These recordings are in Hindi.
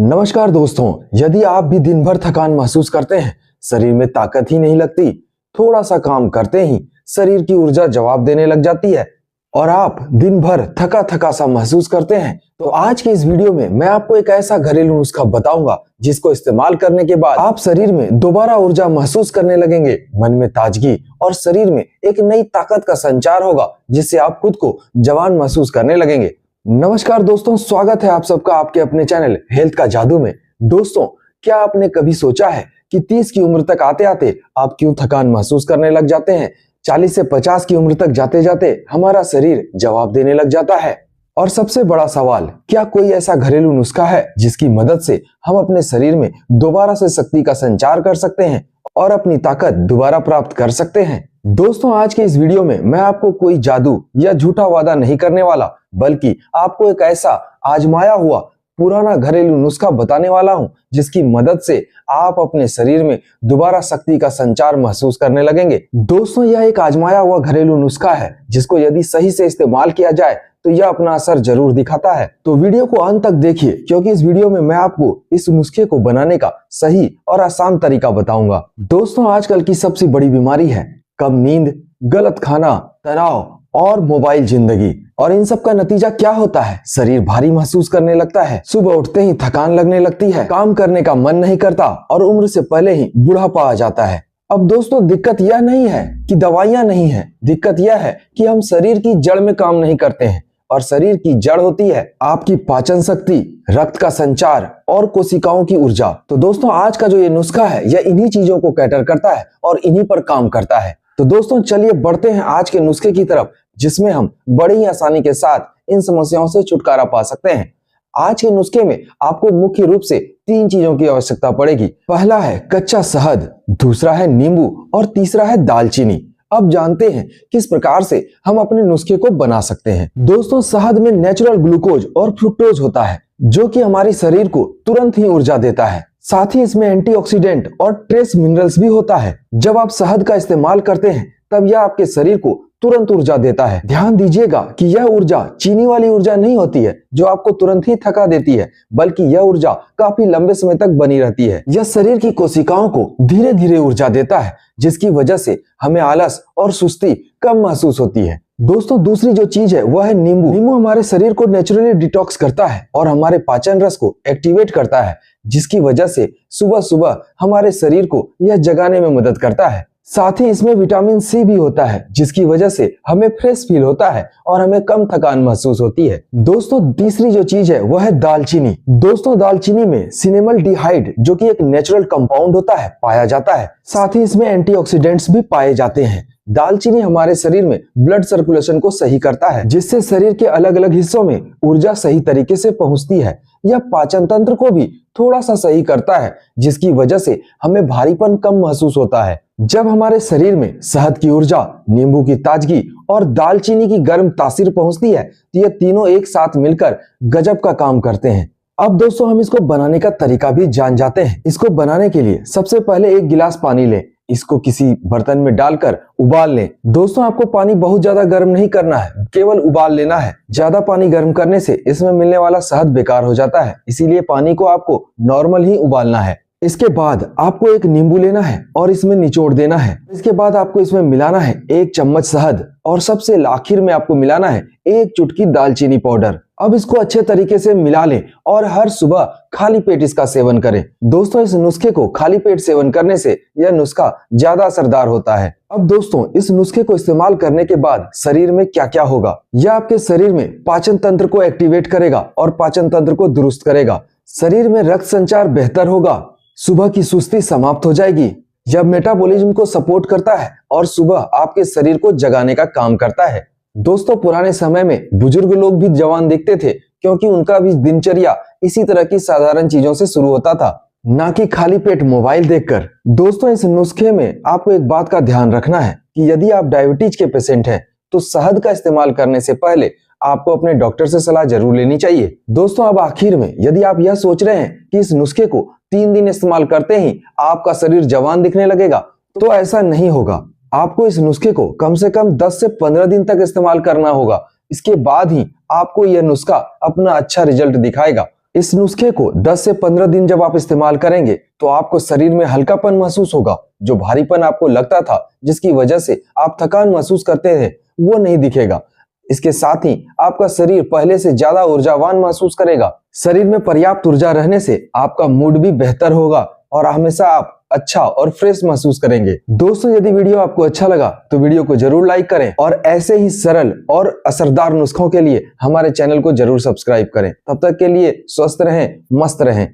नमस्कार दोस्तों, यदि आप भी दिन भर थकान महसूस करते हैं, शरीर में ताकत ही नहीं लगती, थोड़ा सा काम करते ही शरीर की ऊर्जा जवाब देने लग जाती है और आप दिन भर थका थका सा महसूस करते हैं, तो आज के इस वीडियो में मैं आपको एक ऐसा घरेलू नुस्खा बताऊंगा जिसको इस्तेमाल करने के बाद आप शरीर में दोबारा ऊर्जा महसूस करने लगेंगे, मन में ताजगी और शरीर में एक नई ताकत का संचार होगा जिससे आप खुद को जवान महसूस करने लगेंगे। नमस्कार दोस्तों, स्वागत है आप सबका आपके अपने चैनल हेल्थ का जादू में। दोस्तों, क्या आपने कभी सोचा है कि 30 की उम्र तक आते आते आप क्यों थकान महसूस करने लग जाते हैं? 40 से 50 की उम्र तक जाते जाते हमारा शरीर जवाब देने लग जाता है। और सबसे बड़ा सवाल, क्या कोई ऐसा घरेलू नुस्खा है जिसकी मदद से हम अपने शरीर में दोबारा से शक्ति का संचार कर सकते हैं और अपनी ताकत दोबारा प्राप्त कर सकते हैं? दोस्तों, आज के इस वीडियो में मैं आपको कोई जादू या झूठा वादा नहीं करने वाला, बल्कि आपको एक ऐसा आजमाया हुआ पुराना घरेलू नुस्खा बताने वाला हूं जिसकी मदद से आप अपने शरीर में दोबारा शक्ति का संचार महसूस करने लगेंगे। दोस्तों, यह एक आजमाया हुआ घरेलू नुस्खा है जिसको यदि सही से इस्तेमाल किया जाए तो यह अपना असर जरूर दिखाता है। तो वीडियो को अंत तक देखिए, क्योंकि इस वीडियो में मैं आपको इस नुस्खे को बनाने का सही और आसान तरीका बताऊंगा। दोस्तों, आजकल की सबसे बड़ी बीमारी है कम नींद, गलत खाना, तनाव और मोबाइल जिंदगी। और इन सब का नतीजा क्या होता है? शरीर भारी महसूस करने लगता है, सुबह उठते ही थकान लगने लगती है, काम करने का मन नहीं करता और उम्र से पहले ही बुढ़ापा आ जाता है। अब दोस्तों, दिक्कत यह नहीं है कि दवाइयां नहीं है, दिक्कत यह है कि हम शरीर की जड़ में काम नहीं करते हैं। और शरीर की जड़ होती है आपकी पाचन शक्ति, रक्त का संचार और कोशिकाओं की ऊर्जा। तो दोस्तों, आज का जो ये नुस्खा है यह इन्हीं चीजों को कैटर करता है और इन्हीं पर काम करता है। तो दोस्तों, चलिए बढ़ते हैं आज के नुस्खे की तरफ, जिसमें हम बड़ी ही आसानी के साथ इन समस्याओं से छुटकारा पा सकते हैं। आज के नुस्खे में आपको मुख्य रूप से 3 चीजों की आवश्यकता पड़ेगी। पहला है कच्चा शहद, दूसरा है नींबू और तीसरा है दालचीनी। अब जानते हैं किस प्रकार से हम अपने नुस्खे को बना सकते हैं। दोस्तों, शहद में नेचुरल ग्लूकोज और फ्रुक्टोज होता है जो कि हमारे शरीर को तुरंत ही ऊर्जा देता है। साथ ही इसमें एंटीऑक्सीडेंट और ट्रेस मिनरल्स भी होता है। जब आप शहद का इस्तेमाल करते हैं तब यह आपके शरीर को तुरंत ऊर्जा देता है। ध्यान दीजिएगा कि यह ऊर्जा चीनी वाली ऊर्जा नहीं होती है जो आपको तुरंत ही थका देती है, बल्कि यह ऊर्जा काफी लंबे समय तक बनी रहती है। यह शरीर की कोशिकाओं को धीरे धीरे ऊर्जा देता है, जिसकी वजह से हमें आलस और सुस्ती कम महसूस होती है। दोस्तों, दूसरी जो चीज है वह है नींबू। नींबू हमारे शरीर को नेचुरली डिटॉक्स करता है और हमारे पाचन रस को एक्टिवेट करता है, जिसकी वजह से सुबह सुबह हमारे शरीर को यह जगाने में मदद करता है। साथ ही इसमें विटामिन सी भी होता है, जिसकी वजह से हमें फ्रेश फील होता है और हमें कम थकान महसूस होती है। दोस्तों, तीसरी जो चीज है वह है दालचीनी। दोस्तों, दालचीनी में सिनेमल्डिहाइड जो कि एक नेचुरल कंपाउंड होता है पाया जाता है। साथ ही इसमें एंटीऑक्सीडेंट्स भी पाए जाते हैं। दालचीनी हमारे शरीर में ब्लड सर्कुलेशन को सही करता है, जिससे शरीर के अलग अलग हिस्सों में ऊर्जा सही तरीके से पहुंचती है। यह पाचन तंत्र को भी थोड़ा सा सही करता है, जिसकी वजह से हमें भारीपन कम महसूस होता है। जब हमारे शरीर में शहद की ऊर्जा, नींबू की ताजगी और दालचीनी की गर्म तासीर पहुंचती है तो ये तीनों एक साथ मिलकर गजब का काम करते हैं। अब दोस्तों, हम इसको बनाने का तरीका भी जान जाते हैं। इसको बनाने के लिए सबसे पहले 1 गिलास पानी लें, इसको किसी बर्तन में डालकर उबाल लें। दोस्तों, आपको पानी बहुत ज्यादा गर्म नहीं करना है, केवल उबाल लेना है। ज्यादा पानी गर्म करने से इसमें मिलने वाला शहद बेकार हो जाता है, इसीलिए पानी को आपको नॉर्मल ही उबालना है। इसके बाद आपको 1 नींबू लेना है और इसमें निचोड़ देना है। इसके बाद आपको इसमें मिलाना है 1 चम्मच शहद और सबसे आखिर में आपको मिलाना है 1 चुटकी दालचीनी पाउडर। अब इसको अच्छे तरीके से मिला लें और हर सुबह खाली पेट इसका सेवन करें। दोस्तों, इस नुस्खे को खाली पेट सेवन करने से यह नुस्खा ज्यादा असरदार होता है। अब दोस्तों, इस नुस्खे को इस्तेमाल करने के बाद शरीर में क्या क्या होगा? यह आपके शरीर में पाचन तंत्र को एक्टिवेट करेगा और पाचन तंत्र को दुरुस्त करेगा। शरीर में रक्त संचार बेहतर होगा, सुबह की सुस्ती समाप्त हो जाएगी, यह मेटाबॉलिज्म को सपोर्ट करता है और सुबह आपके शरीर को जगाने का काम करता है। दोस्तों, पुराने समय में बुजुर्ग लोग भी जवान दिखते थे, क्योंकि उनका भी दिनचर्या इसी तरह की साधारण चीजों से शुरू होता था, ना कि खाली पेट मोबाइल देखकर। दोस्तों, इस नुस्खे में आपको एक बात का ध्यान रखना है कि यदि आप डायबिटीज के पेशेंट हैं तो शहद का इस्तेमाल करने से पहले आपको अपने डॉक्टर से सलाह जरूर लेनी चाहिए। दोस्तों, अब आखिर में यदि आप यह सोच रहे हैं कि इस नुस्खे को 3 दिन इस्तेमाल करते ही आपका शरीर जवान दिखने लगेगा, तो ऐसा नहीं होगा। आपको इस नुस्खे को कम से कम 10 से 15 दिन तक इस्तेमाल करना होगा। इसके बाद ही आपको यह नुस्खा अपना अच्छा रिजल्ट दिखाएगा। इस नुस्खे को 10 से 15 दिन जब आप इस्तेमाल करेंगे तो आपको शरीर में हल्कापन महसूस होगा। जो भारीपन आपको लगता था, जिसकी वजह से आप थकान महसूस करते थे, वो नहीं दिखेगा। इसके साथ ही आपका शरीर पहले से ज्यादा ऊर्जावान महसूस करेगा। शरीर में पर्याप्त ऊर्जा रहने से आपका मूड भी बेहतर होगा और हमेशा आप अच्छा और फ्रेश महसूस करेंगे। दोस्तों, यदि वीडियो आपको अच्छा लगा तो वीडियो को जरूर लाइक करें और ऐसे ही सरल और असरदार नुस्खों के लिए हमारे चैनल को जरूर सब्सक्राइब करें। तब तक के लिए स्वस्थ रहें, मस्त रहें।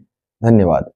धन्यवाद।